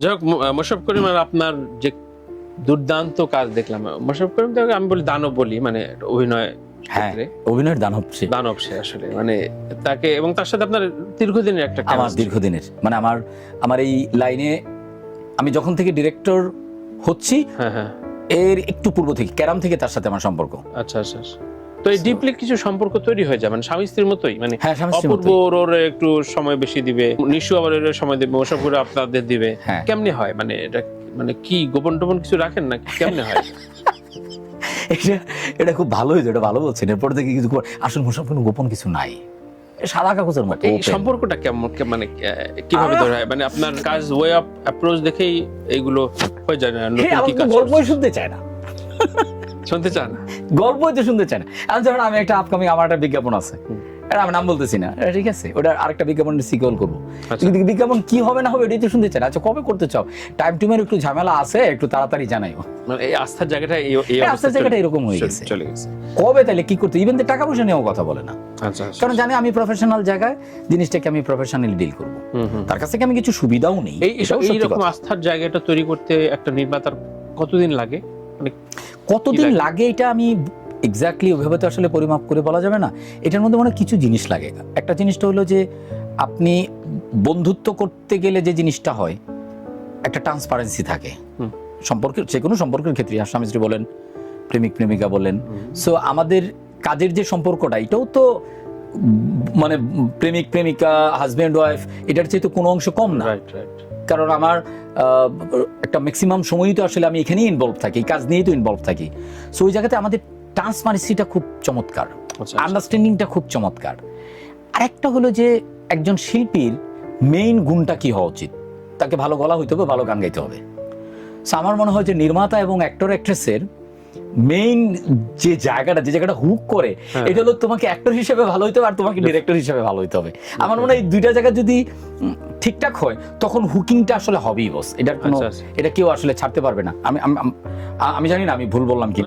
যাই হোক, মোশাররফ করিম আর আপনার যে দুর্দান্ত কাজ দেখলাম, মোশাররফ করিম তো আমি বলি দানব বলি, মানে অভিনয় হ্যাঁ, ক্ষেত্রে অভিনয়ের দানব সে। দানব সে আসলে, মানে তাকে এবং তার সাথে আপনার দীর্ঘদিনের একটা আমার chemistry। দীর্ঘদিনের, মানে আমার এই লাইনে আমি যখন থেকে ডিরেক্টর হচ্ছি হ্যাঁ হ্যাঁ, এর একটু পূর্ব থেকে ক্যারাম থেকে তার সাথে আমার সম্পর্ক। আচ্ছা আচ্ছা আচ্ছা। তো এই ডিপলি কিছু সম্পর্ক তৈরি হয়ে যায়, মানে স্বামী স্ত্রীর মতোই, মানে হ্যাঁ, স্বামী স্ত্রীর অপূর্ব মতোই। ওর একটু সময় বেশি দিবে, নিশু আবার ওর সময় দেবে, ওসব করে আপনাদের দিবে। হ্যাঁ। কেমনে হয়, মানে এটা মানে কি গোপন টোপন কিছু রাখেন না কেমনে হয়? এটা খুব ভালো হয়েছে, এটা ভালো বলছেন। এরপর থেকে কিছু আসলে মোশাররফ কোনো গোপন কিছু নাই, সাদা কাগজের মতো এই open। সম্পর্কটা কেমন, মানে কিভাবে ধরে হয়, মানে আপনার কাজ ওয়ে অফ অ্যাপ্রোচ দেখেই এইগুলো হয়ে যায় না? হ্যাঁ, নতুন আমার কি তো কাজ গল্পই শুনতে চায় না, শুনতে চান? গল্পই তো শুনতে চায় না। এখন যখন আমি একটা আপকামিং, আমার একটা বিজ্ঞাপন আছে, এটা আমি নাম বলতেছি না, এটা ঠিক আছে, ওটা আরেকটা বিজ্ঞাপনের সিকুয়েল করবো, আচ্ছা। কিন্তু বিজ্ঞাপন কি হবে না হবে এটাই তো শুনতে চায় না। আচ্ছা, কবে করতে চাও? টাইম টুমের একটু ঝামেলা আছে, একটু তাড়াতাড়ি জানাইও। মানে এই আস্থার জায়গাটা এই এই আস্থার জায়গাটা এরকম হয়ে গেছে। চলে গেছে। কবে তাহলে কি করতে, ইভেন টাকা পয়সা নিয়েও কথা বলে না, আচ্ছা আচ্ছা। কারণ জানে আমি প্রফেশনাল জায়গায় জিনিসটাকে আমি প্রফেশনালি ডিল করবো। তার কাছ থেকে আমি কিছু সুবিধাও নেই। এইরকম আস্থার জায়গাটা তৈরি করতে একটা নির্মাতার কতদিন লাগে, মানে কতদিন লাগে? লাগে এটা আমি এক্স্যাক্টলি ওইভাবে তো আসলে পরিমাপ করে বলা যাবে না। এটার মধ্যে মনে হয় কিছু জিনিস লাগে। একটা জিনিসটা হলো যে আপনি বন্ধুত্ব করতে গেলে যে জিনিসটা হয়, একটা ট্রান্সপারেন্সি থাকে সম্পর্কের, যে কোনো সম্পর্কের ক্ষেত্রে, স্বামী স্ত্রী বলেন, প্রেমিক প্রেমিকা বলেন। সো আমাদের কাজের যে সম্পর্কটা, এটাও তো মানে প্রেমিক প্রেমিকা, হাজব্যান্ড ওয়াইফ, এটার চেয়ে তো কোনো অংশ কম না। Right right. কারণ আমার একটা ম্যাক্সিমাম সময়ই তো আসলে আমি এখানেই ইনভলভ থাকি, এই কাজ নিয়েই তো ইনভলভ থাকি। সো ওই জায়গাতে আমাদের ট্রান্সপারেন্সিটা খুব চমৎকার, আচ্ছা। আন্ডারস্ট্যান্ডিংটা খুব চমৎকার। আরেকটা হলো যে একজন শিল্পীর মেইন গুণটা কি হওয়া উচিত, তাকে ভালো গলা হইতে হবে, ভালো গান গাইতে হবে। সো আমার মনে হয় যে নির্মাতা এবং অ্যাক্টর অ্যাক্ট্রেসের মেইন যে জায়গাটা হুক করে, এটা হলো তোমাকে অ্যাক্টর হিসেবে ভালো হইতে হবে আর তোমাকে ডিরেক্টর হিসেবে ভালো হইতে হবে। আমার মনে হয় এই দুইটা জায়গা যদি ঠিকঠাক হয়, তখন হুকিংটা আসলে হবেই বস। এটার কোনো, আচ্ছা, আচ্ছা। এটা কেউ আসলে ছাড়তে পারবে না। আমি জানি না আমি ভুল বললাম কি।